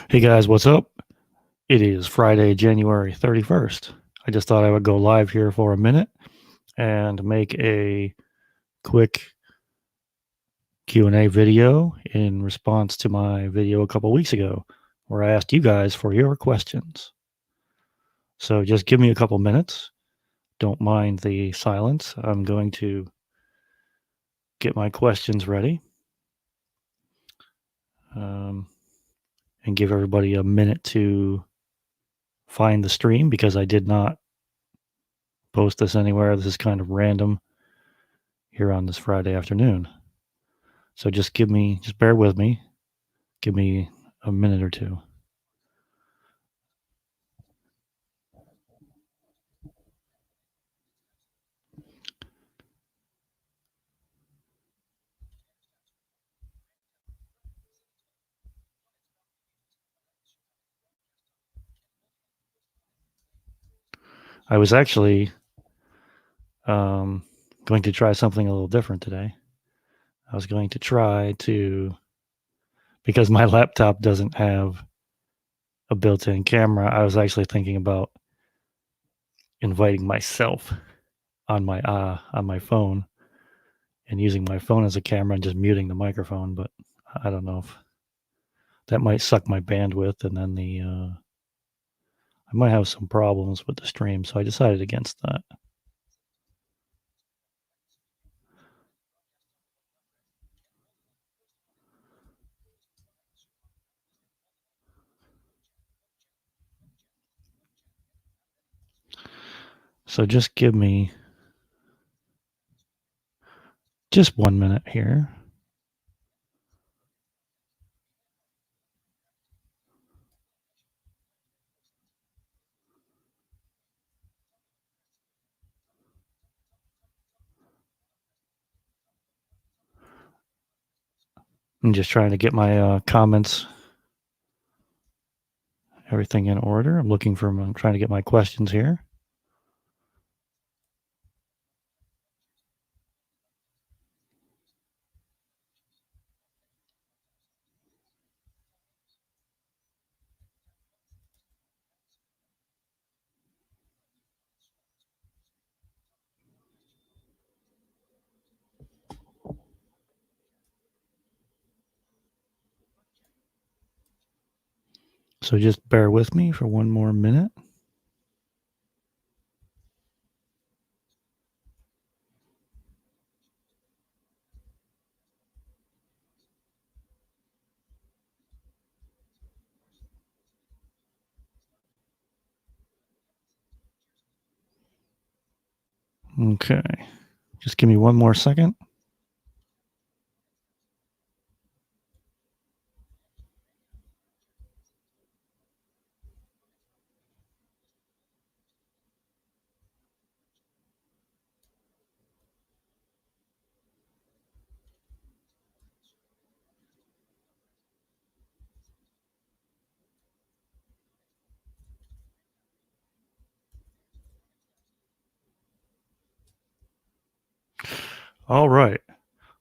Hey guys, what's up? It is Friday, January 31st. I just thought I would go live here for a minute and make a quick Q&A video in response to my video a couple weeks ago where I asked you guys for your questions. So just give me a couple minutes. Don't mind the silence. I'm going to get my questions ready and give everybody a minute to find the stream because I did not post this anywhere. This is kind of random here on this Friday afternoon. So just bear with me. Give me a minute or two. I was actually going to try something a little different today. I was going to try to, because my laptop doesn't have a built-in camera, I was actually thinking about inviting myself on my phone and using my phone as a camera and just muting the microphone. But I don't know if that might suck my bandwidth, and then I might have some problems with the stream. So I decided against that. So just give me just 1 minute here. I'm just trying to get my comments, everything in order. I'm trying to get my questions here. So just bear with me for 1 more minute. Okay. Just give me 1 more second. All right.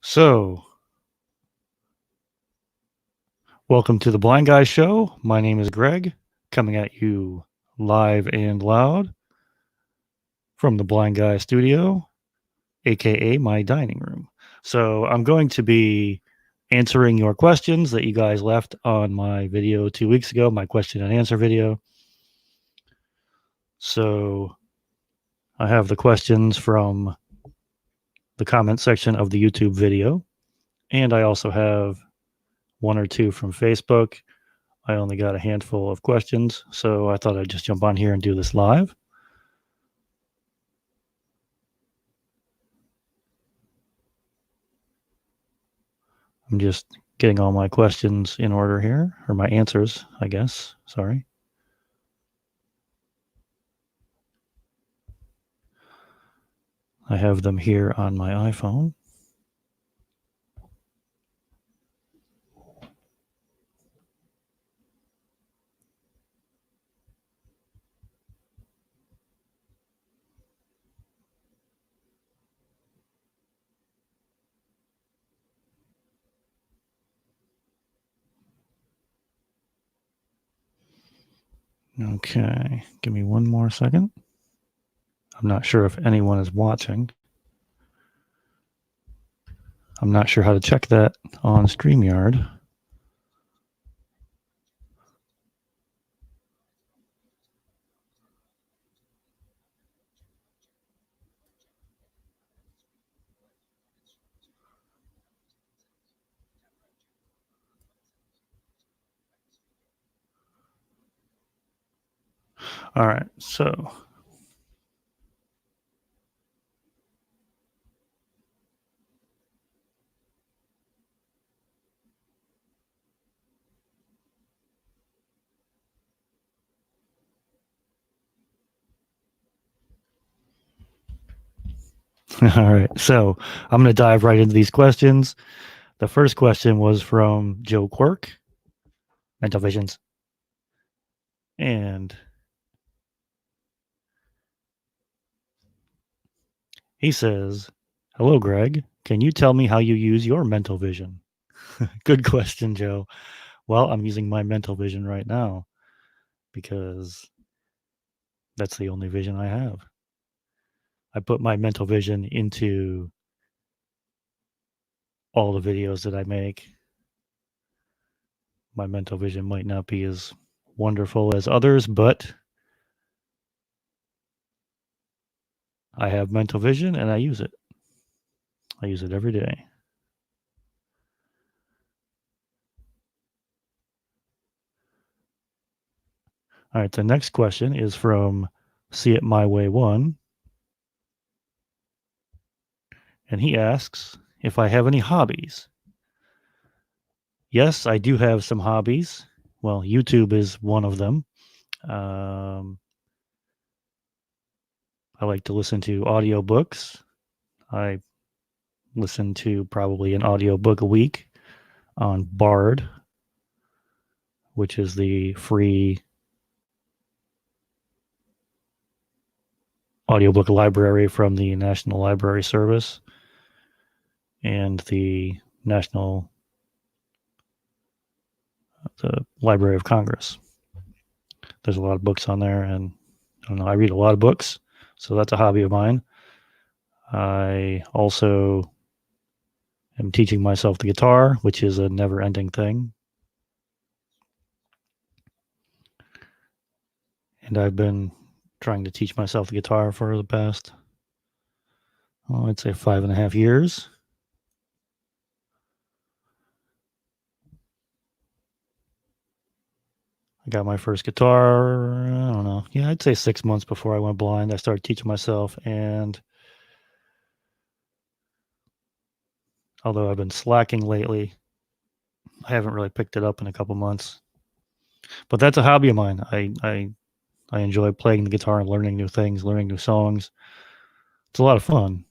So, welcome to the Blind Guy Show. My name is Greg, coming at you live and loud from the Blind Guy Studio, aka my dining room. So, I'm going to be answering your questions that you guys left on my video 2 weeks ago, my question and answer video. So, I have the questions from the comment section of the YouTube video, and I also have 1 or 2 from Facebook. I only got a handful of questions, so I thought I'd just jump on here and do this live. I'm just getting all my questions in order here, or my answers, I guess. Sorry. I have them here on my iPhone. Okay, give me one more second. I'm not sure if anyone is watching. I'm not sure how to check that on StreamYard. All right, so all right, so I'm going to dive right into these questions. The first question was from Joe Quirk, Mental Visions, and he says, "Hello, Greg. Can you tell me how you use your mental vision?" Good question, Joe. Well, I'm using my mental vision right now because that's the only vision I have. I put my mental vision into all the videos that I make. My mental vision might not be as wonderful as others, but I have mental vision and I use it. I use it every day. All right, the next question is from See It My Way 1. And he asks if I have any hobbies. Yes, I do have some hobbies. Well, YouTube is one of them. Um, I like to listen to audiobooks. I listen to probably an audiobook a week on Bard, which is the free audiobook library from the National Library Service and the National the Library of Congress. There's a lot of books on there, and I don't know. I read a lot of books, so that's a hobby of mine. I also am teaching myself the guitar, which is a never-ending thing, and I've been trying to teach myself the guitar for the past, I'd say 5.5 years. I got my first guitar, I don't know. Yeah, I'd say 6 months before I went blind. I started teaching myself, and although I've been slacking lately, I haven't really picked it up in a couple months. But that's a hobby of mine. I enjoy playing the guitar and learning new things, learning new songs. It's a lot of fun.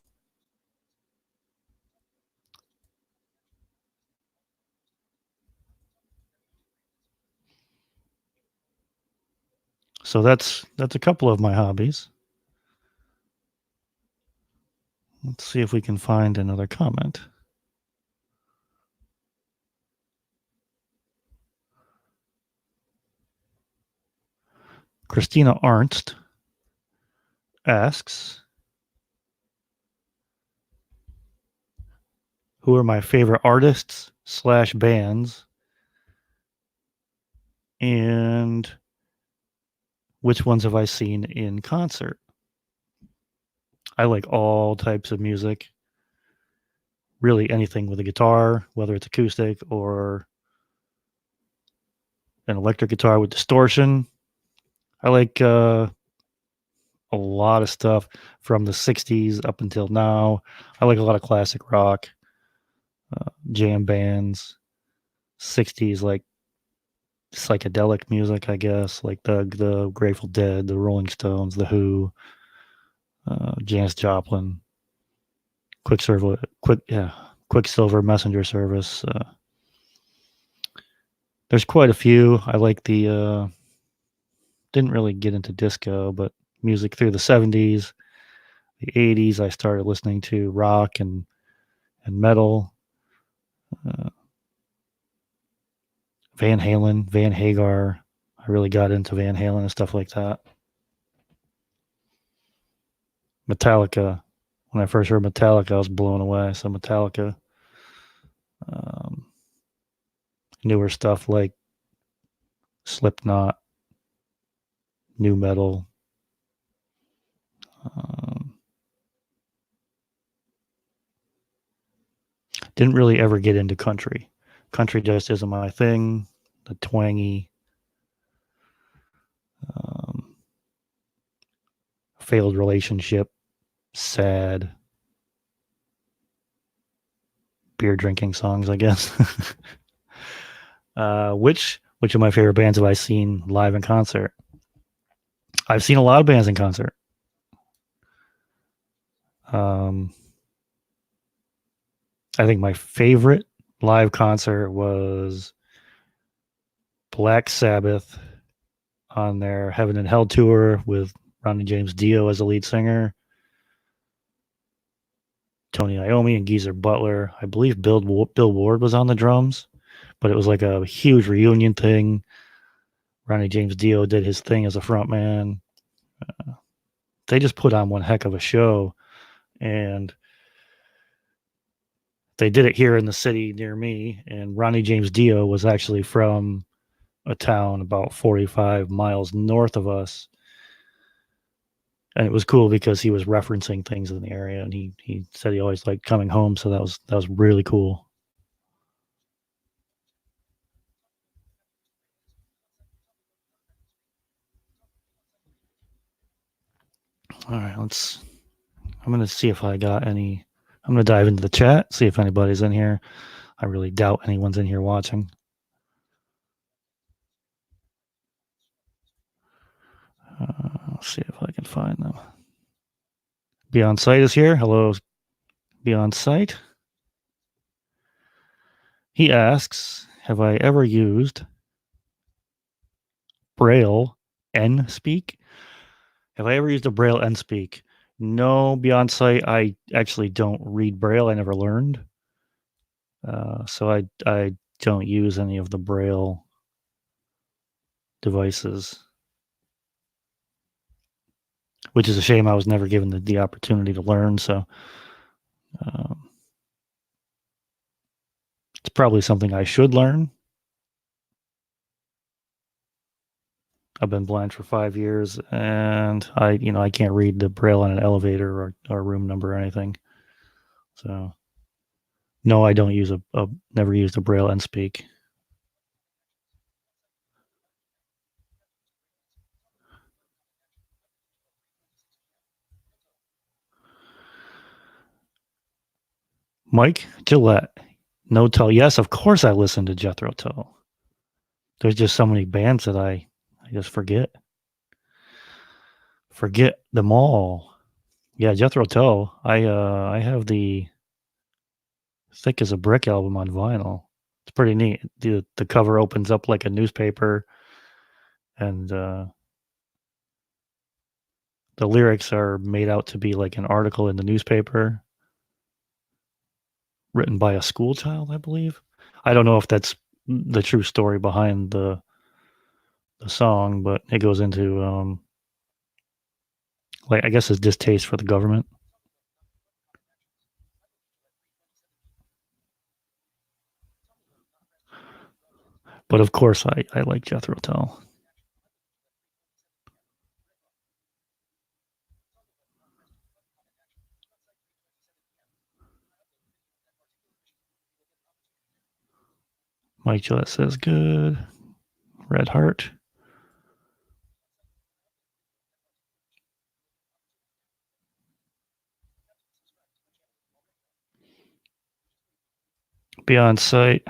So that's a couple of my hobbies. Let's see if we can find another comment. Christina Arnst asks, who are my favorite artists slash bands, and which ones have I seen in concert? I like all types of music, really anything with a guitar, whether it's acoustic or an electric guitar with distortion. I like a lot of stuff from the 60s up until now. I like a lot of classic rock, jam bands, 60s like psychedelic music, I guess, like the Grateful Dead, the Rolling Stones, the Who, Janis Joplin, Quicksilver Messenger Service. There's quite a few. I like the didn't really get into disco, but music through the 70s, the 80s. I started listening to rock and metal. Uh, Van Halen, Van Hagar. I really got into Van Halen and stuff like that. Metallica. When I first heard Metallica, I was blown away. So Metallica, um, newer stuff like Slipknot, new metal. Um, didn't really ever get into country. Country just isn't my thing. The twangy, um, failed relationship, sad, beer drinking songs, I guess. Which of my favorite bands have I seen live in concert? I've seen a lot of bands in concert. Um, I think my favorite live concert was Black Sabbath on their Heaven and Hell tour with Ronnie James Dio as the lead singer, Tony Iommi and Geezer Butler. I believe Bill Ward was on the drums, but it was like a huge reunion thing. Ronnie James Dio did his thing as a frontman. They just put on one heck of a show, and they did it here in the city near me. And Ronnie James Dio was actually from a town about 45 miles north of us. And it was cool because he was referencing things in the area, and he said he always liked coming home, so that was really cool. All right, I'm gonna see if I got any. I'm gonna dive into the chat, see if anybody's in here. I really doubt anyone's in here watching. I'll see if I can find them. Beyond Sight is here. Hello, Beyond Sight. He asks, have I ever used Braille N speak? Have I ever used a Braille N speak? No, Beyond Sight. I actually don't read Braille. I never learned. So I don't use any of the Braille devices, which is a shame. I was never given the opportunity to learn. So um, it's probably something I should learn. I've been blind for 5 years, and I can't read the Braille on an elevator or room number or anything. So no, I don't use never used a Braille and speak. Mike Gillette, No Tull. Yes, of course I listen to Jethro Tull. There's just so many bands that I just forget them all. Yeah, Jethro Tull. I have the Thick as a Brick album on vinyl. It's pretty neat. The cover opens up like a newspaper, and the lyrics are made out to be like an article in the newspaper written by a school child, I believe. I don't know if that's the true story behind the song, but it goes into like I guess his distaste for the government. But of course, I like Jethro Tull. Mike Gillette says good. Red Heart. Beyond Sight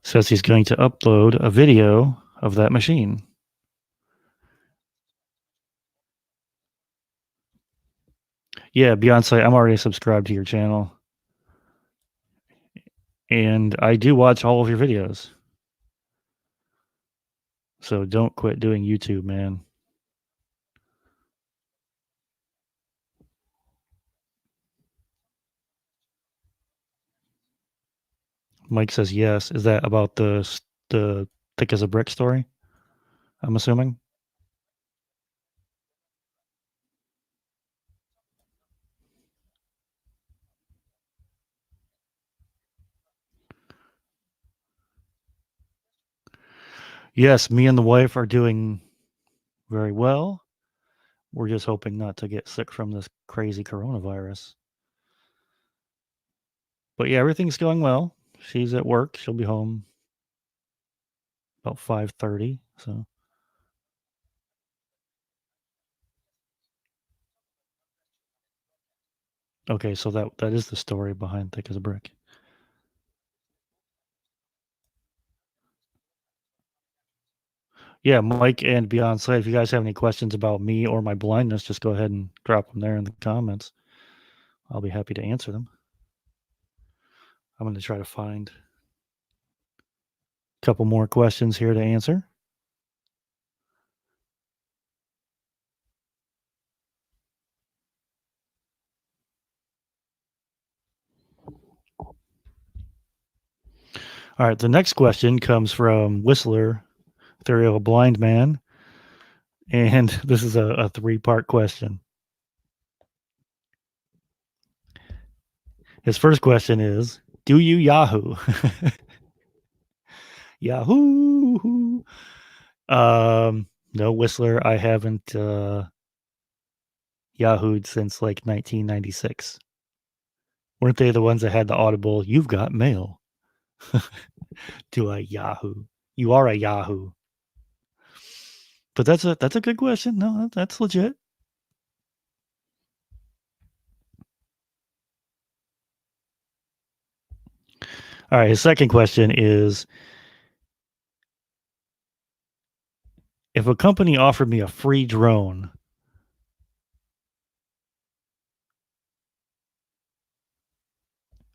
says he's going to upload a video of that machine. Yeah, Beyond Sight, I'm already subscribed to your channel. And I do watch all of your videos. So don't quit doing YouTube, man. Mike says yes. Is that about the Thick as a Brick story? I'm assuming. Yes, me and the wife are doing very well. We're just hoping not to get sick from this crazy coronavirus. But yeah, everything's going well. She's at work. She'll be home about 5:30. So okay, so that is the story behind Thick as a Brick. Yeah, Mike and Beyonce, if you guys have any questions about me or my blindness, just go ahead and drop them there in the comments. I'll be happy to answer them. I'm going to try to find a couple more questions here to answer. All right, the next question comes from Whistler, Theory of a Blind Man. And this is a three-part question. His first question is, do you Yahoo? Yahoo! No, Whistler, I haven't Yahooed since like 1996. Weren't they the ones that had the audible, you've got mail? Do I Yahoo? You are a Yahoo. But that's a good question. No, that's legit. All right, his second question is, if a company offered me a free drone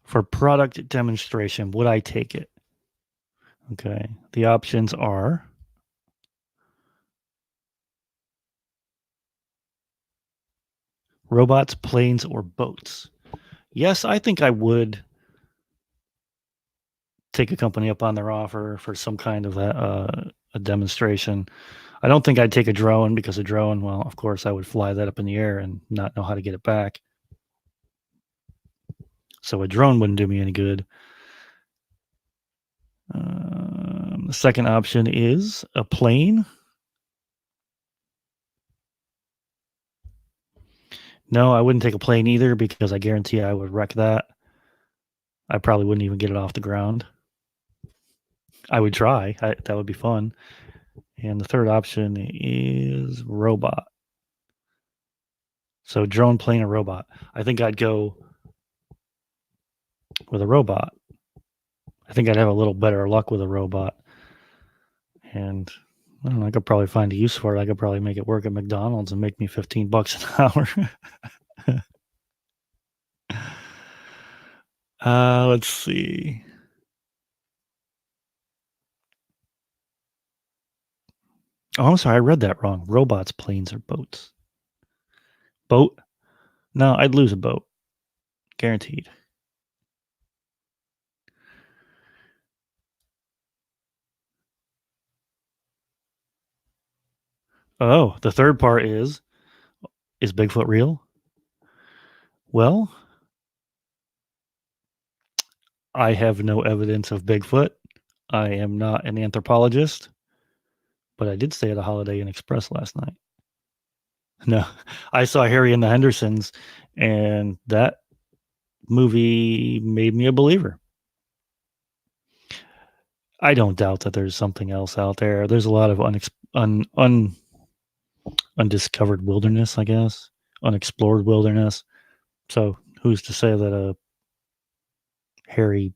for product demonstration, would I take it? Okay. The options are robots, planes, or boats. Yes, I think I would take a company up on their offer for some kind of a demonstration. I don't think I'd take a drone because a drone, well, of course, I would fly that up in the air and not know how to get it back. So a drone wouldn't do me any good. The second option is a plane. No, I wouldn't take a plane either because I guarantee I would wreck that. I probably wouldn't even get it off the ground. I would try. That would be fun. And the third option is robot. So drone, plane, or robot. I think I'd go with a robot. I think I'd have a little better luck with a robot. And I don't know, I could probably find a use for it. I could probably make it work at McDonald's and make me $15 an hour. Let's see. Oh, I'm sorry, I read that wrong. Robots, planes, or boats? Boat? No, I'd lose a boat. Guaranteed. Oh, the third part is Bigfoot real? Well, I have no evidence of Bigfoot. I am not an anthropologist, but I did stay at a Holiday Inn Express last night. No, I saw Harry and the Hendersons, and that movie made me a believer. I don't doubt that there's something else out there. There's a lot of undiscovered wilderness, I guess, unexplored wilderness. So who's to say that a hairy,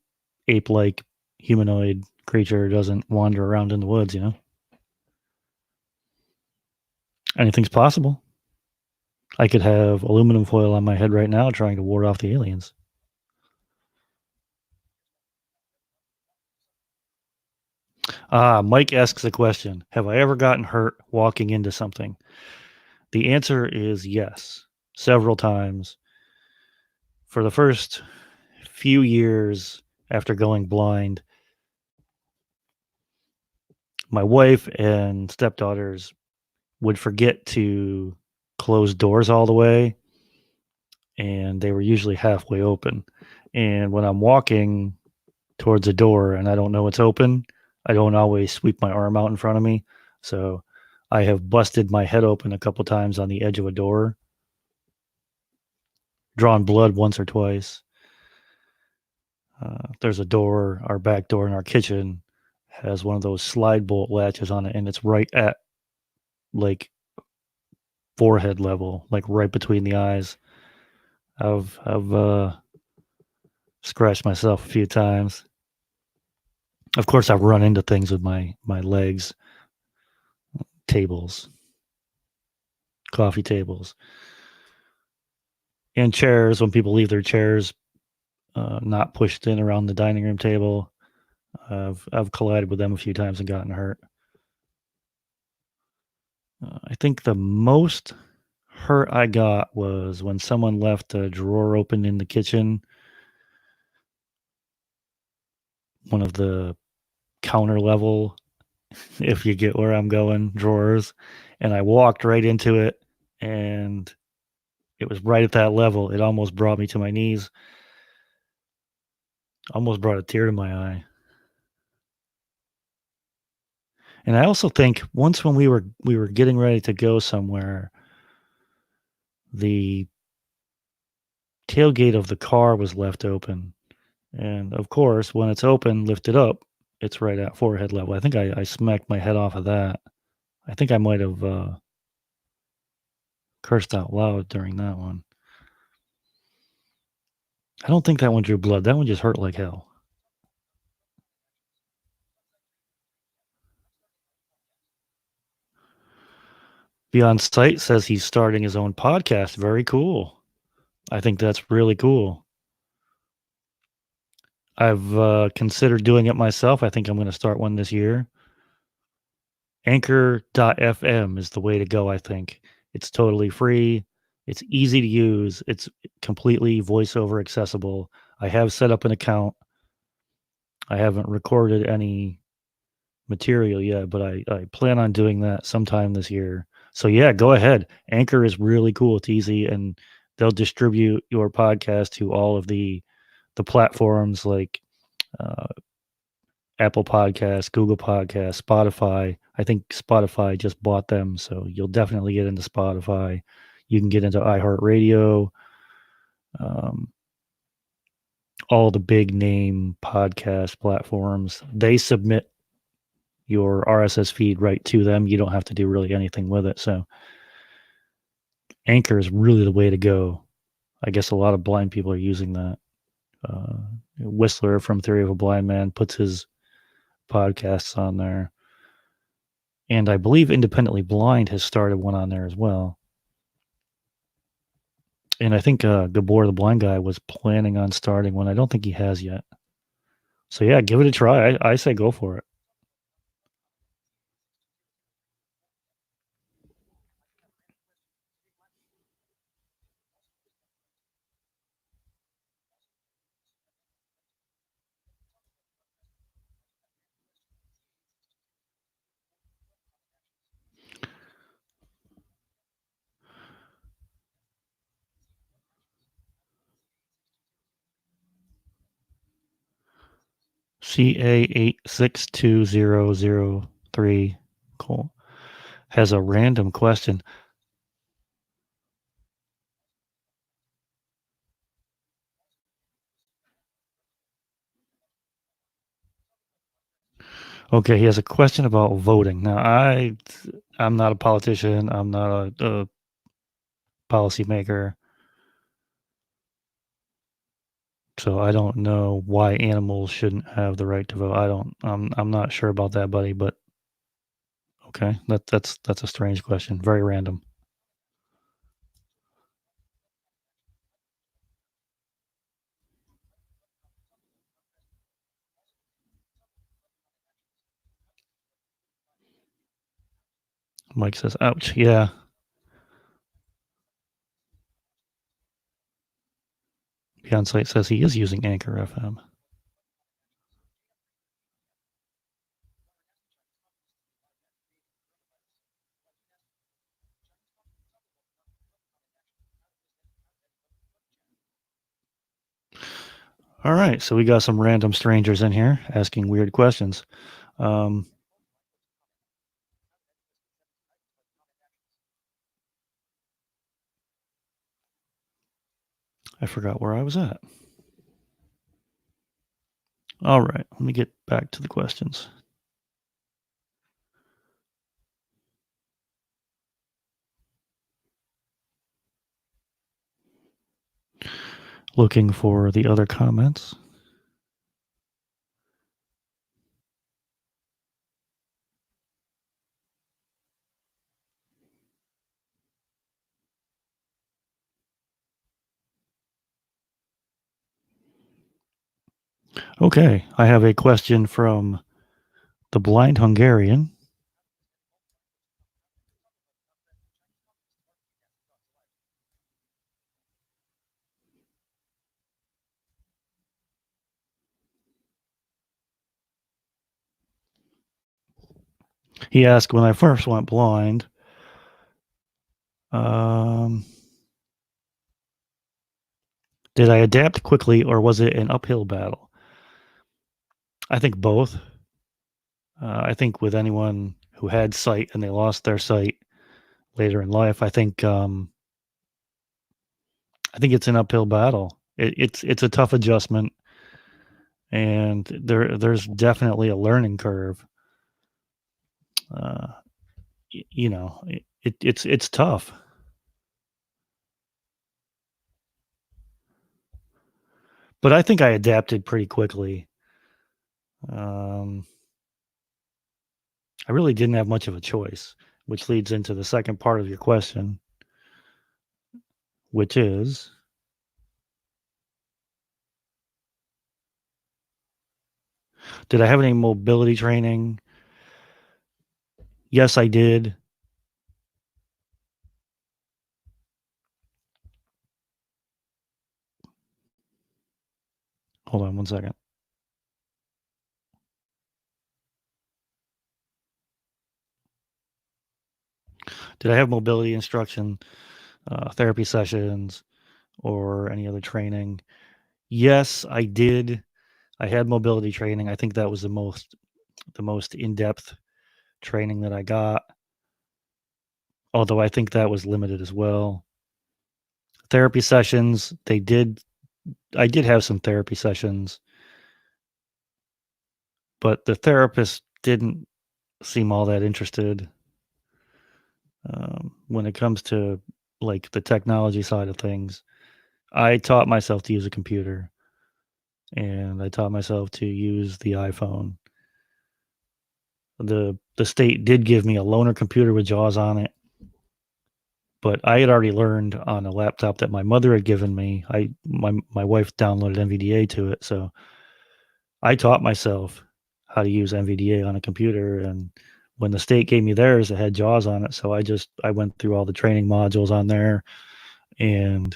ape-like humanoid creature doesn't wander around in the woods? You know, anything's possible. I could have aluminum foil on my head right now, trying to ward off the aliens. Mike asks a question. Have I ever gotten hurt walking into something? The answer is yes, several times. For the first few years after going blind, my wife and stepdaughters would forget to close doors all the way, and they were usually halfway open. And when I'm walking towards a door and I don't know it's open, I don't always sweep my arm out in front of me. So I have busted my head open a couple times on the edge of a door, drawn blood once or twice. There's a door, our back door in our kitchen has one of those slide bolt latches on it, and it's right at like forehead level, like right between the eyes. I've scratched myself a few times. Of course, I've run into things with my legs, tables, coffee tables, and chairs. When people leave their chairs not pushed in around the dining room table, I've collided with them a few times and gotten hurt. I think the most hurt I got was when someone left a drawer open in the kitchen, one of the counter level, if you get where I'm going, drawers. And I walked right into it, and it was right at that level. It almost brought me to my knees, almost brought a tear to my eye. And I also think once when we were getting ready to go somewhere, the tailgate of the car was left open. And of course, when it's open, lifted up, it's right at forehead level. I think I smacked my head off of that. I think I might have cursed out loud during that one. I don't think that one drew blood. That one just hurt like hell. Beyond Sight says he's starting his own podcast. Very cool. I think that's really cool. I've considered doing it myself. I think I'm going to start one this year. Anchor.fm is the way to go, I think. It's totally free. It's easy to use. It's completely voiceover accessible. I have set up an account. I haven't recorded any material yet, but I plan on doing that sometime this year. So yeah, go ahead. Anchor is really cool. It's easy, and they'll distribute your podcast to all of the platforms like uh, Apple Podcasts, Google Podcasts, Spotify. I think Spotify just bought them, so you'll definitely get into Spotify. You can get into iHeartRadio, um, all the big name podcast platforms. They submit your RSS feed right to them. You don't have to do really anything with it. So Anchor is really the way to go. I guess a lot of blind people are using that. Uh, Whistler from Theory of a Blind Man puts his podcasts on there. And I believe Independently Blind has started one on there as well. And I think Gabor the Blind Guy was planning on starting one. I don't think he has yet. So yeah, give it a try. I say go for it. CA862003 cool. Has a random question. Okay, he has a question about voting. Now, I'm not a politician. I'm not a policymaker, so I don't know why animals shouldn't have the right to vote. I'm not sure about that, buddy. But okay, that's a strange question. Very random. Mike says, "Ouch." Yeah. Beyonce says he is using Anchor FM. All right, so we got some random strangers in here asking weird questions. Um, I forgot where I was at. All right, let me get back to the questions. Looking for the other comments. Okay, I have a question from the Blind Hungarian. He asked, when I first went blind, um, did I adapt quickly or was it an uphill battle? I think both. I think with anyone who had sight and they lost their sight later in life, I think it's an uphill battle. It's a tough adjustment, and there's definitely a learning curve. Uh, you know, it's tough, but I think I adapted pretty quickly. Um, I really didn't have much of a choice, which leads into the second part of your question, which is, did I have any mobility training? Yes, I did. Hold on one second. Did I have mobility instruction, therapy sessions, or any other training? Yes, I did. I had mobility training. I think that was the most in-depth training that I got, although I think that was limited as well. Therapy sessions, I did have some therapy sessions, but the therapist didn't seem all that interested. When it comes to like the technology side of things, I taught myself to use a computer and I taught myself to use the iPhone. The state did give me a loaner computer with JAWS on it, but I had already learned on a laptop that my mother had given me. My wife downloaded NVDA to it, so I taught myself how to use NVDA on a computer. And when the state gave me theirs, it had JAWS on it, so I went through all the training modules on there, and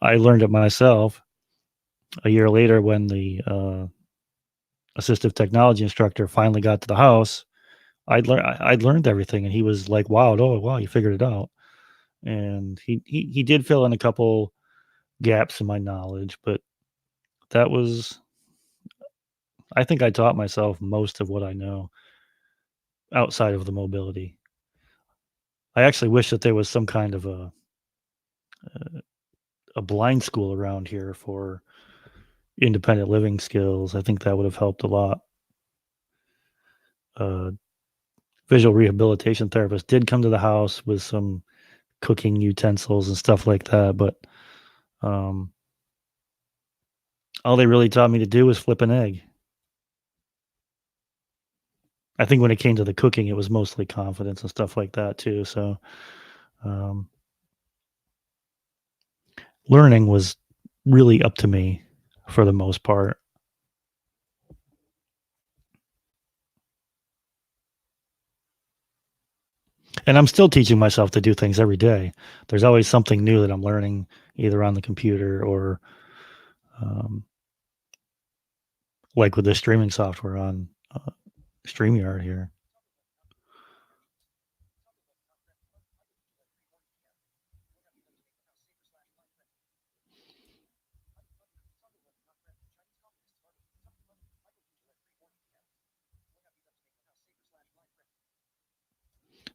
I learned it myself. A year later, when the assistive technology instructor finally got to the house, I'd learned everything, and he was like, "Wow, oh wow, you figured it out." And he did fill in a couple gaps in my knowledge, but that was I think I taught myself most of what I know outside of the mobility. I actually wish that there was some kind of a blind school around here for independent living skills. I think that would have helped a lot. Uh, Visual rehabilitation therapist did come to the house with some cooking utensils and stuff like that, but um, all they really taught me to do was flip an egg. I think when it came to the cooking, it was mostly confidence and stuff like that too. So um, learning was really up to me for the most part. And I'm still teaching myself to do things every day. There's always something new that I'm learning either on the computer or um, like with the streaming software on StreamYard here.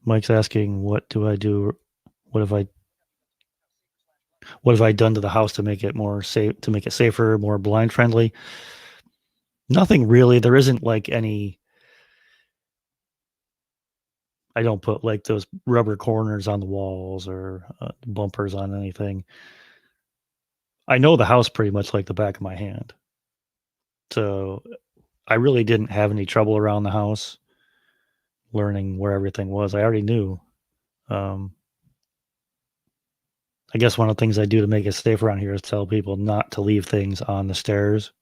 Mike's asking, what do I do? What have I what have I done to the house to make it more safe, to make it safer, more blind friendly? Nothing really. There isn't like any. I don't put like those rubber corners on the walls or bumpers on anything. I know the house pretty much like the back of my hand. So I really didn't have any trouble around the house learning where everything was. I already knew. Um, I guess one of the things I do to make it safe around here is tell people not to leave things on the stairs.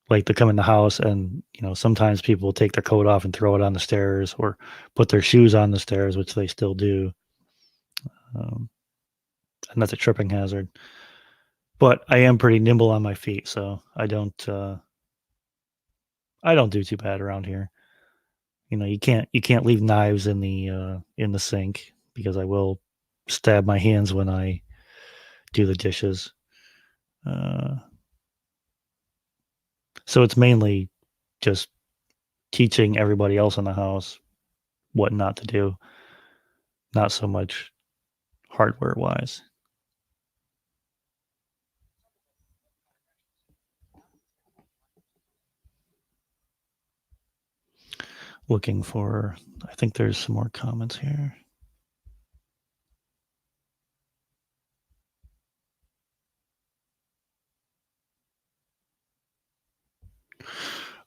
Like to come in the house and, sometimes people will take their coat off and throw it on the stairs or put their shoes on the stairs, which they still do. Um, and that's a tripping hazard. But I am pretty nimble on my feet, so I don't do too bad around here. You can't leave knives in the sink because I will stab my hands when I do the dishes. Uh, so it's mainly just teaching everybody else in the house what not to do, not so much hardware wise. Looking for, I think there's some more comments here.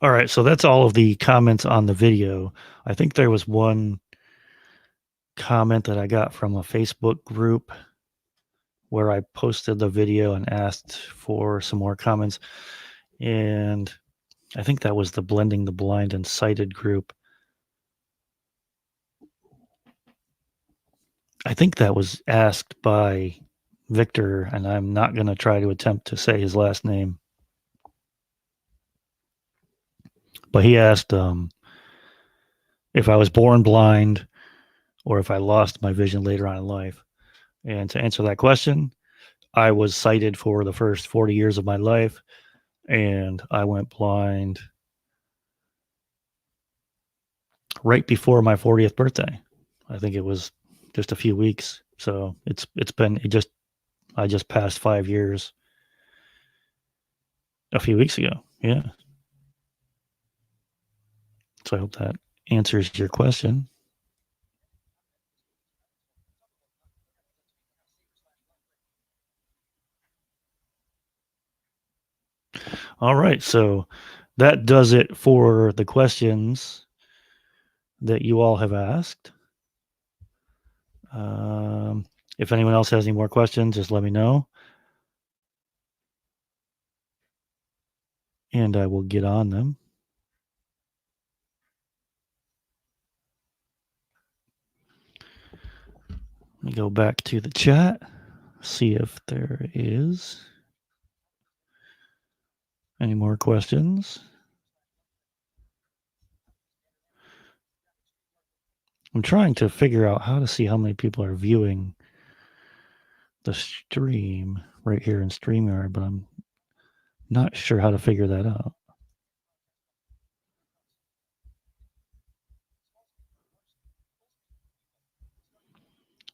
All right, so that's all of the comments on the video. I think there was one comment that I got from a Facebook group where I posted the video and asked for some more comments. And I think that was the Blending the Blind and Sighted group. I think that was asked by Victor, and I'm not going to try to attempt to say his last name. But he asked if I was born blind or if I lost my vision later on in life. And to answer that question, I was sighted for the first 40 years of my life, and I went blind right before my 40th birthday. I think it was just a few weeks. So I just passed 5 years a few weeks ago. Yeah. So I hope that answers your question. All right. So that does it for the questions that you all have asked. If anyone else has any more questions, just let me know. And I will get on them. Let me go back to the chat, see if there is any more questions. I'm trying to figure out how to see how many people are viewing the stream right here in StreamYard, but I'm not sure how to figure that out.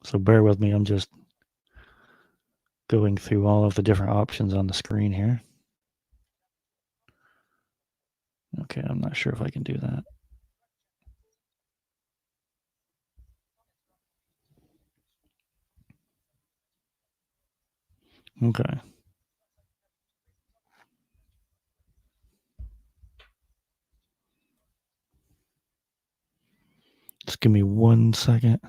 So bear with me. I'm just going through all of the different options on the screen here. Okay, I'm not sure if I can do that. Okay. Just give me 1 second.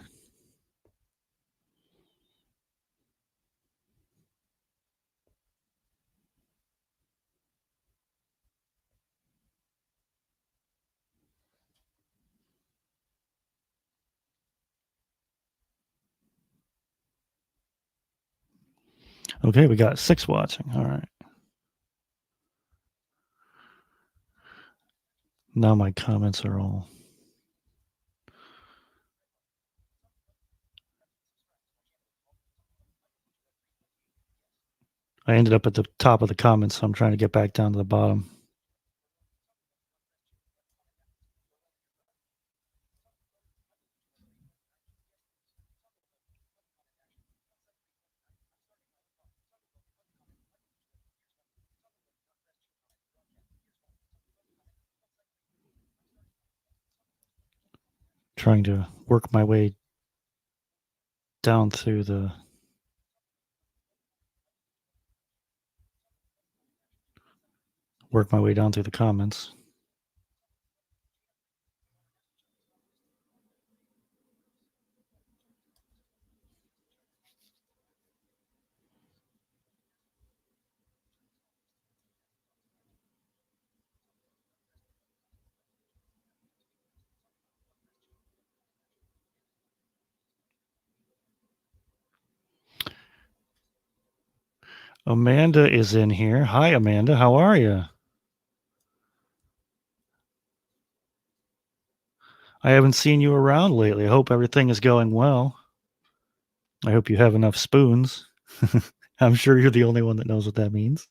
Okay, we got 6 watching. All right. Now my comments are all. I ended up at the top of the comments, so I'm trying to get back down to the bottom. Trying to work my way down through the comments. Amanda is in here. Hi, Amanda. How are you? I haven't seen you around lately. I hope everything is going well. I hope you have enough spoons. I'm sure you're the only one that knows what that means.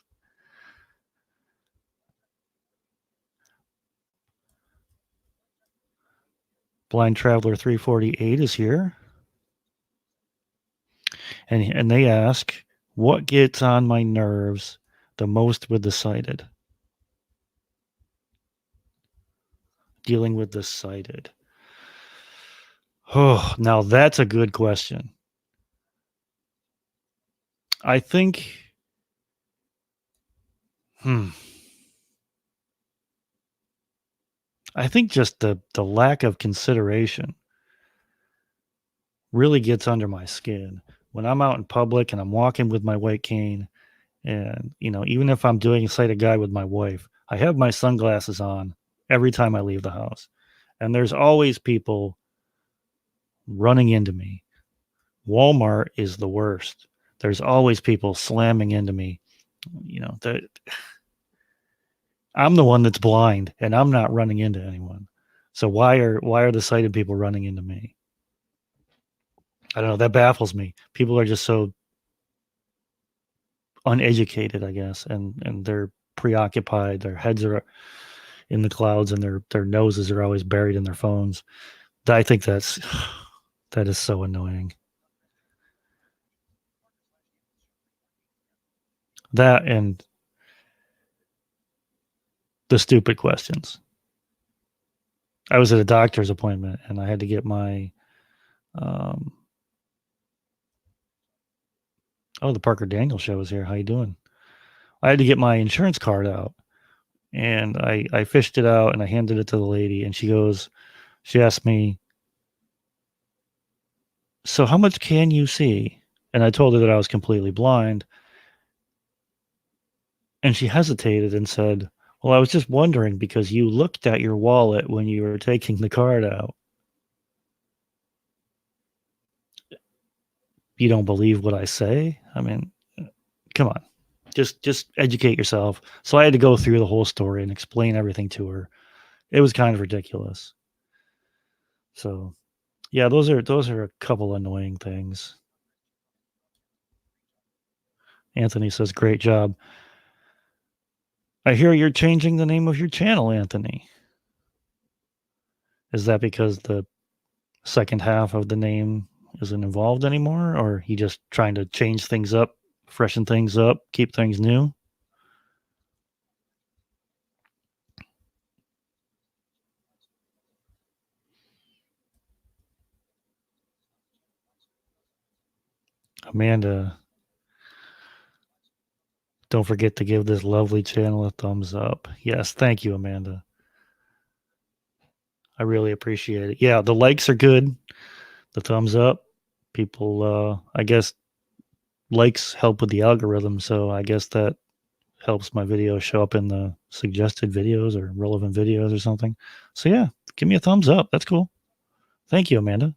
Blind Traveler 348 is here. And they ask, what gets on my nerves the most with the sighted? Dealing with the sighted. Oh, now that's a good question. I think I think just the lack of consideration really gets under my skin. When I'm out in public and I'm walking with my white cane, and even if I'm doing a sighted guide with my wife, I have my sunglasses on every time I leave the house. And there's always people running into me. Walmart is the worst. There's always people slamming into me. That I'm the one that's blind and I'm not running into anyone. So why are the sighted people running into me? I don't know. That baffles me. People are just so uneducated, I guess, and they're preoccupied. Their heads are in the clouds and their noses are always buried in their phones. I think that is so annoying. That and the stupid questions. I was at a doctor's appointment and I had to get my the Parker Daniels show is here. How you doing? I had to get my insurance card out and I fished it out and I handed it to the lady and she asked me, so how much can you see? And I told her that I was completely blind. And she hesitated and said, well, I was just wondering because you looked at your wallet when you were taking the card out. You don't believe what I say? I mean, come on. Just educate yourself. So I had to go through the whole story and explain everything to her. It was kind of ridiculous. So, yeah, those are a couple annoying things. Anthony says, great job. I hear you're changing the name of your channel, Anthony. Is that because the second half of the name isn't involved anymore, or he just trying to change things up, freshen things up, keep things new? Amanda, don't forget to give this lovely channel a thumbs up. Yes, thank you, Amanda. I really appreciate it. Yeah, the likes are good. The thumbs up. People, I guess likes help with the algorithm, so I guess that helps my videos show up in the suggested videos or relevant videos or something. So yeah, give me a thumbs up. That's cool. Thank you, Amanda.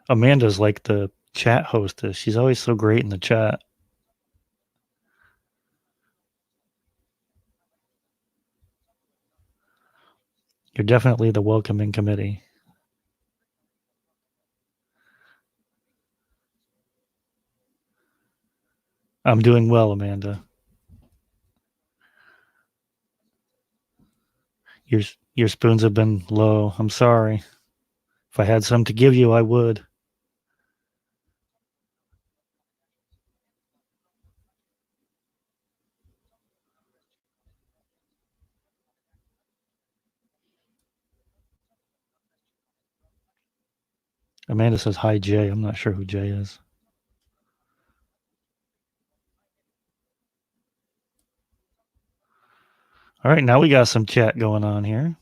Amanda's like the chat hostess. She's always so great in the chat. You're definitely the welcoming committee. I'm doing well, Amanda. Your spoons have been low. I'm sorry. If I had some to give you, I would. Amanda says, hi, Jay. I'm not sure who Jay is. All right, now we got some chat going on here.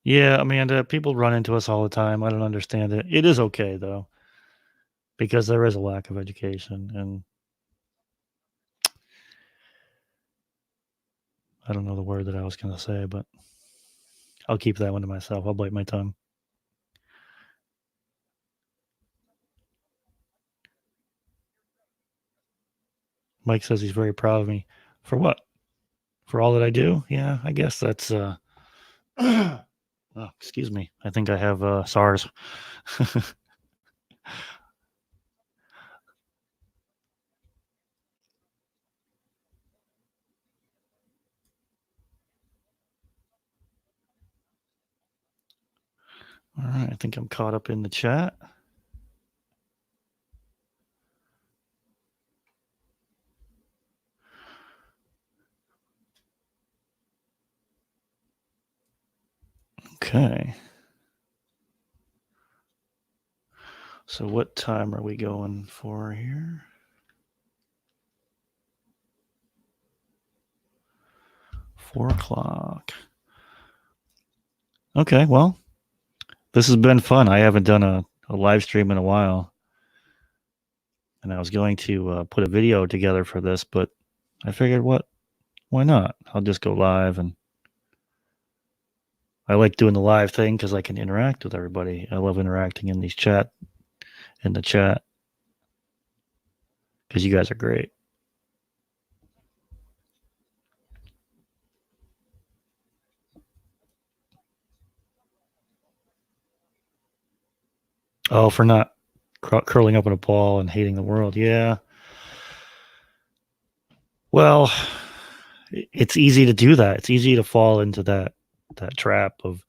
Yeah, Amanda, people run into us all the time. I don't understand it. It is okay, though, because there is a lack of education. And I don't know the word that I was going to say, but I'll keep that one to myself. I'll bite my tongue. Mike says he's very proud of me. For what? For all that I do? Yeah, I guess that's. Oh, excuse me. I think I have SARS. All right, I think I'm caught up in the chat. Okay. So what time are we going for here? 4 o'clock. Okay, well, this has been fun. I haven't done a live stream in a while. And I was going to put a video together for this, but I figured, why not? I'll just go live. And I like doing the live thing because I can interact with everybody. I love interacting in the chat because you guys are great. Oh, for not curling up in a ball and hating the world. Yeah. Well, it's easy to do that. It's easy to fall into that trap of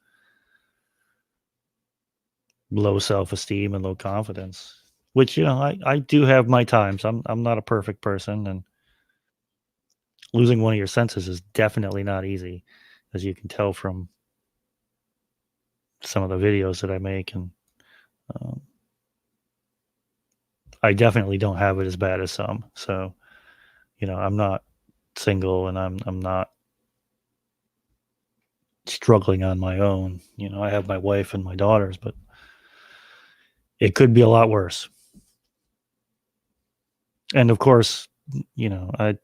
low self-esteem and low confidence, which, I do have my times. I'm not a perfect person, and losing one of your senses is definitely not easy, as you can tell from some of the videos that I make. And um, I definitely don't have it as bad as some. So, I'm not single, and I'm not struggling on my own. I have my wife and my daughters, but it could be a lot worse. And of course, I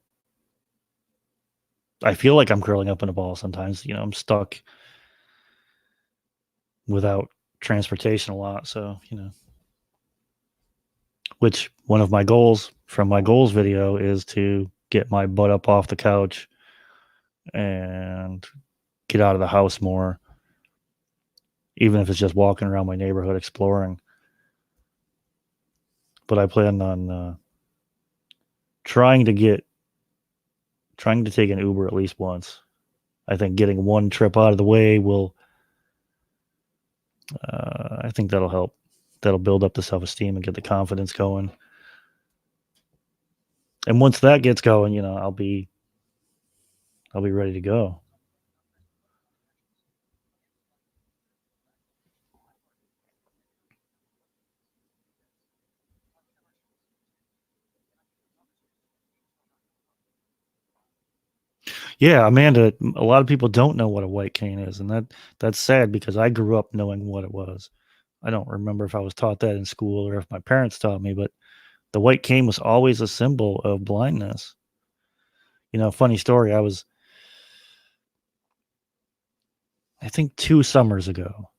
feel like I'm curling up in a ball sometimes. I'm stuck without transportation a lot. So, which one of my goals from my goals video is to get my butt up off the couch and get out of the house more, even if it's just walking around my neighborhood exploring. But I plan on trying to take an Uber at least once. I think getting one trip out of the way will, I think that'll help. That'll build up the self-esteem and get the confidence going. And once that gets going, I'll be ready to go. Yeah, Amanda, a lot of people don't know what a white cane is, and that's sad because I grew up knowing what it was. I don't remember if I was taught that in school or if my parents taught me, but the white cane was always a symbol of blindness. Funny story, I think 2 summers ago,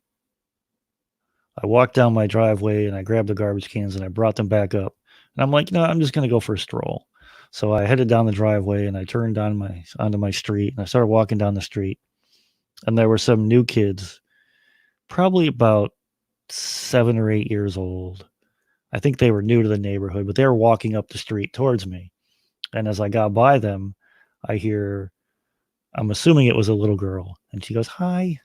I walked down my driveway and I grabbed the garbage cans and I brought them back up. And I'm like, I'm just going to go for a stroll. So I headed down the driveway and I turned onto my street and I started walking down the street. And there were some new kids, probably about 7 or 8 years old. I think they were new to the neighborhood, but they were walking up the street towards me. And as I got by them, I'm assuming it was a little girl. And she goes, hi.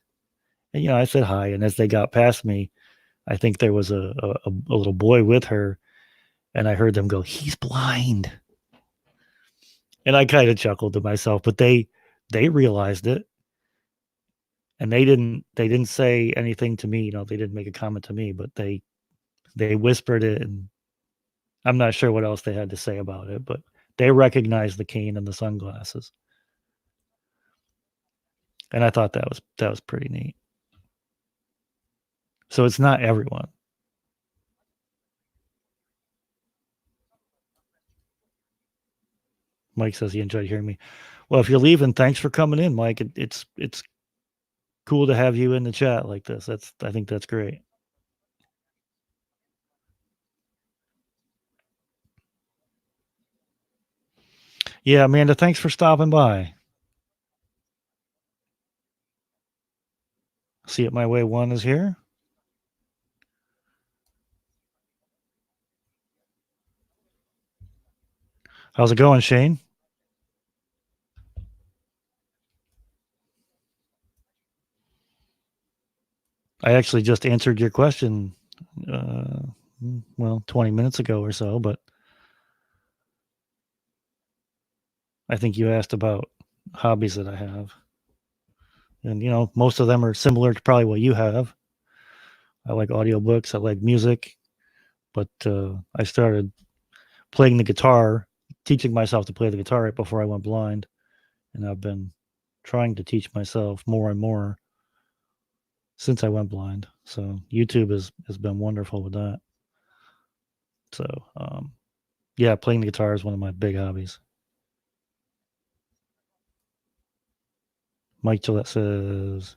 And, I said hi. And as they got past me, I think there was a little boy with her. And I heard them go, "He's blind." And I kind of chuckled to myself, but they realized it, and they didn't say anything to me. They didn't make a comment to me, but they whispered it, and I'm not sure what else they had to say about it, but they recognized the cane and the sunglasses, and I thought that was pretty neat. So it's not everyone. Mike says he enjoyed hearing me. Well, if you're leaving, thanks for coming in, Mike. It's cool to have you in the chat like this. I think that's great. Yeah, Amanda, thanks for stopping by. See it my way. One is here. How's it going, Shane? I actually just answered your question, uh, 20 minutes ago or so, but I think you asked about hobbies that I have. And, most of them are similar to probably what you have. I like audiobooks, I like music, but I started playing the guitar, teaching myself to play the guitar right before I went blind. And I've been trying to teach myself more and more since I went blind. So YouTube has been wonderful with that. So, yeah, playing the guitar is one of my big hobbies. Mike Gillette says,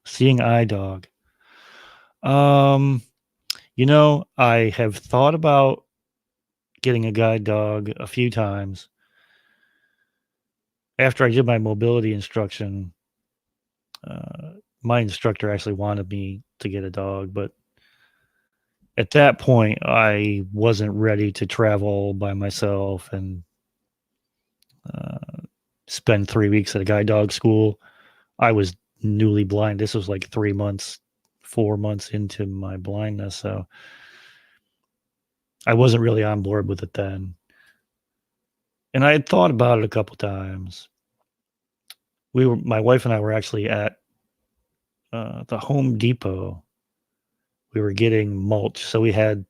seeing eye dog. Um, I have thought about getting a guide dog a few times. After I did my mobility instruction, my instructor actually wanted me to get a dog, but at that point, I wasn't ready to travel by myself and uh, spend 3 weeks at a guide dog school. I was newly blind. This was like 3 months, 4 months into my blindness. So I wasn't really on board with it then. And I had thought about it a couple times. My wife and I were actually at the Home Depot. We were getting mulch. So we had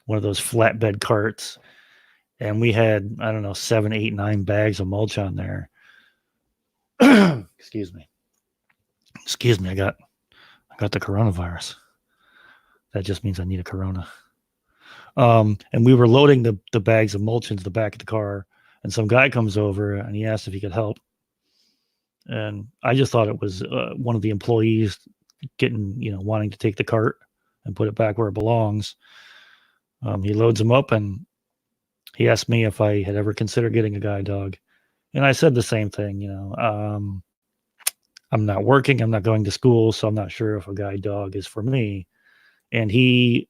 one of those flatbed carts, and we had, I don't know, 7, 8, 9 bags of mulch on there. Excuse me. Excuse me. I got the coronavirus. That just means I need a Corona. And we were loading the bags of mulch into the back of the car, and some guy comes over and he asked if he could help. And I just thought it was one of the employees wanting to take the cart and put it back where it belongs. He loads them up, and he asked me if I had ever considered getting a guide dog. And I said the same thing, I'm not working, I'm not going to school, so I'm not sure if a guide dog is for me. And he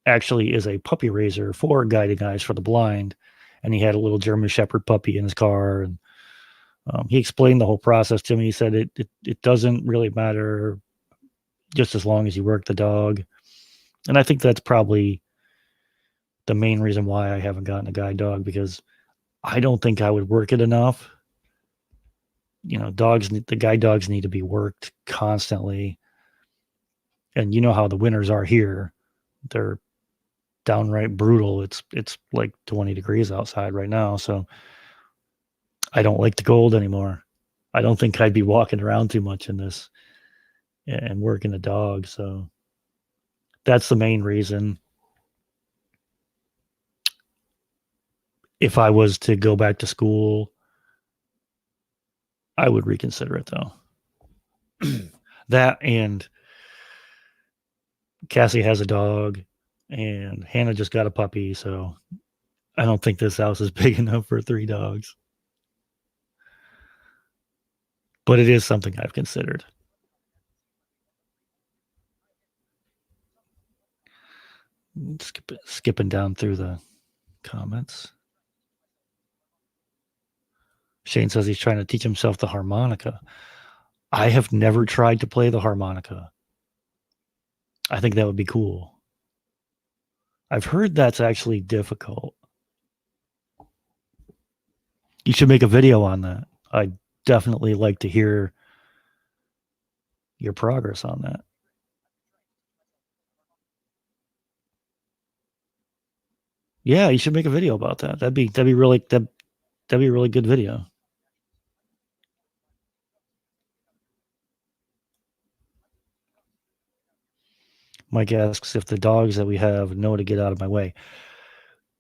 actually is a puppy raiser for Guiding Eyes for the Blind. And he had a little German Shepherd puppy in his car. And he explained the whole process to me. He said it doesn't really matter just as long as you work the dog. And I think that's probably the main reason why I haven't gotten a guide dog, because I don't think I would work it enough. The guide dogs need to be worked constantly. And you know how the winters are here. They're downright brutal. It's like 20 degrees outside right now. So I don't like the cold anymore. I don't think I'd be walking around too much in this and working a dog. So that's the main reason. If I was to go back to school, I would reconsider it though. That, and Cassie has a dog, and Hannah just got a puppy. So I don't think this house is big enough for 3 dogs. But it is something I've considered. Skipping down through the comments. Shane says he's trying to teach himself the harmonica. I have never tried to play the harmonica. I think that would be cool. I've heard that's actually difficult. You should make a video on that. I'd definitely like to hear your progress on that. Yeah, you should make a video about that. That'd be really that'd be a really good video. Mike asks if the dogs that we have know to get out of my way.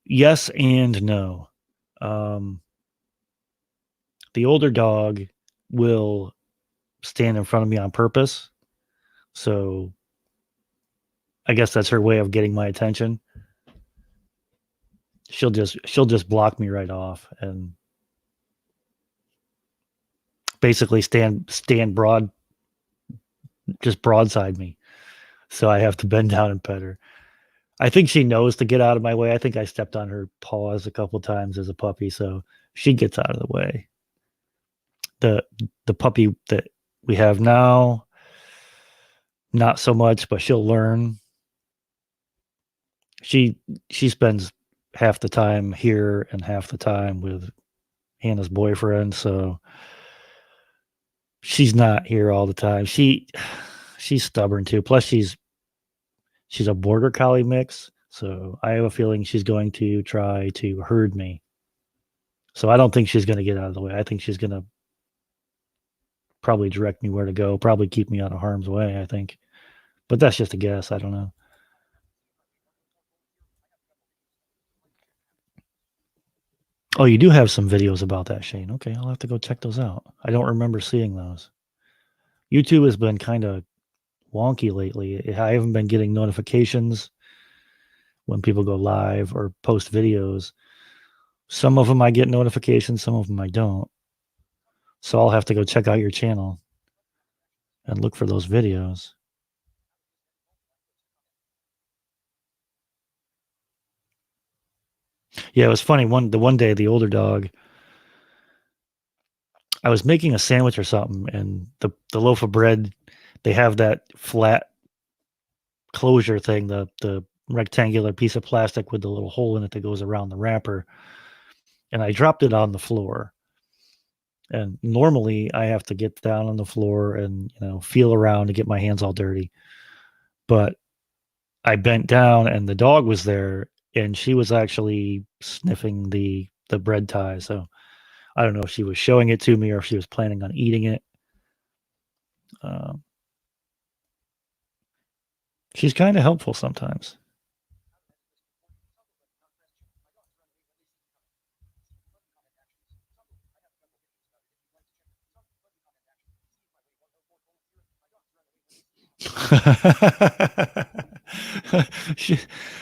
Yes and no. The older dog will stand in front of me on purpose. So I guess that's her way of getting my attention. She'll just block me right off and basically stand just broadside me. So I have to bend down and pet her. I think she knows to get out of my way. I think I stepped on her paws a couple times as a puppy, so she gets out of the way. The puppy that we have now, not so much, but she'll learn. She spends half the time here and half the time with Hannah's boyfriend, so she's not here all the time. She's stubborn too. Plus she's a border collie mix, so I have a feeling she's going to try to herd me. So I don't think she's going to get out of the way. I think she's going to probably direct me where to go, probably keep me out of harm's way, I think. But that's just a guess. I don't know. Oh, you do have some videos about that, Shane. Okay, I'll have to go check those out. I don't remember seeing those. YouTube has been kind of wonky lately. I haven't been getting notifications when people go live or post videos. Some of them I get notifications, some of them I don't. So I'll have to go check out your channel and look for those videos. Yeah, it was funny. The one day, the older dog, I was making a sandwich or something, and the loaf of bread, they have that flat closure thing, the rectangular piece of plastic with the little hole in it that goes around the wrapper, and I dropped it on the floor. And normally I have to get down on the floor and feel around to get my hands all dirty, but I bent down and the dog was there, and she was actually sniffing the bread tie. So I don't know if she was showing it to me or if she was planning on eating it. She's kind of helpful sometimes.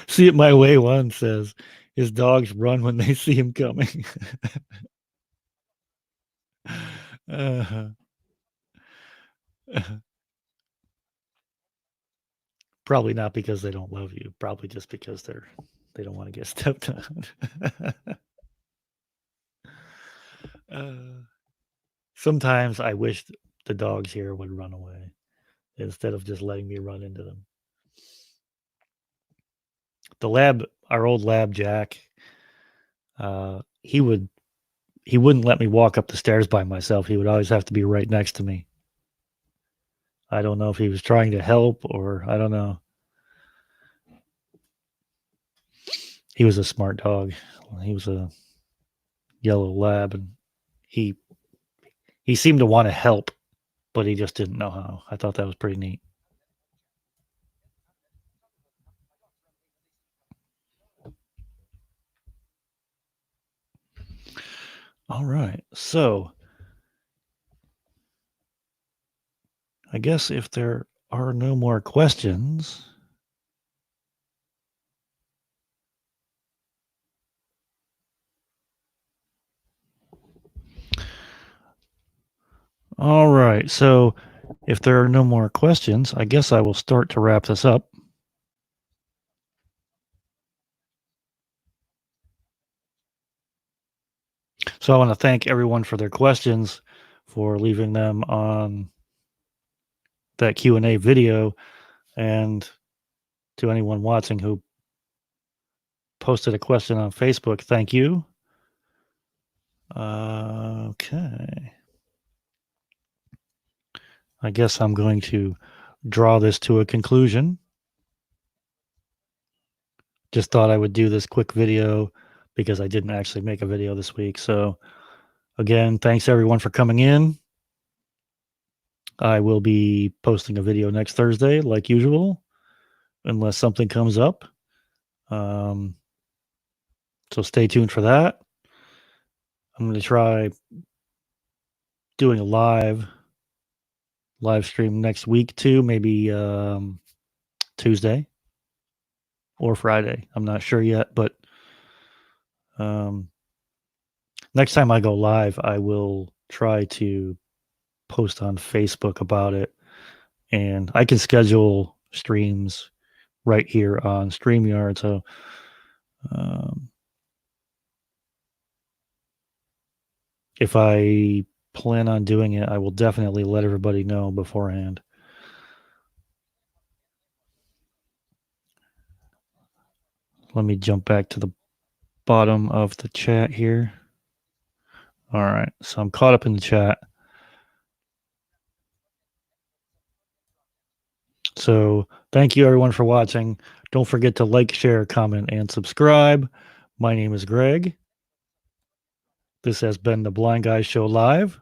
See it my way one says his dogs run when they see him coming. uh, probably not because they don't love you. Probably just because they don't want to get stepped on. Sometimes I wish the dogs here would run away instead of just letting me run into them. The lab, our old lab, Jack, he wouldn't let me walk up the stairs by myself. He would always have to be right next to me. I don't know if he was trying to help or I don't know. He was a smart dog. He was a yellow lab, and he seemed to want to help, but he just didn't know how. I thought that was pretty neat. All right. So I guess if there are no more questions, all right. So if there are no more questions, I guess I will start to wrap this up. So I want to thank everyone for their questions, for leaving them on that Q&A video, and to anyone watching who posted a question on Facebook, thank you. Okay. I guess I'm going to draw this to a conclusion. Just thought I would do this quick video because I didn't actually make a video this week. So again, thanks everyone for coming in. I will be posting a video next Thursday like usual, unless something comes up. So stay tuned for that. I'm going to try doing a live stream next week too, maybe Tuesday or Friday. I'm not sure yet, but next time I go live, I will try to post on Facebook about it, and I can schedule streams right here on StreamYard. So if I plan on doing it, I will definitely let everybody know beforehand. Let me jump back to the bottom of the chat here. All right, so I'm caught up in the chat. So thank you everyone for watching. Don't forget to like, share, comment, and subscribe. My name is Greg. This has been the Blind Guy Show Live.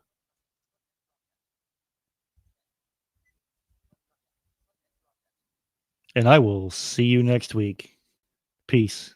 And I will see you next week. Peace.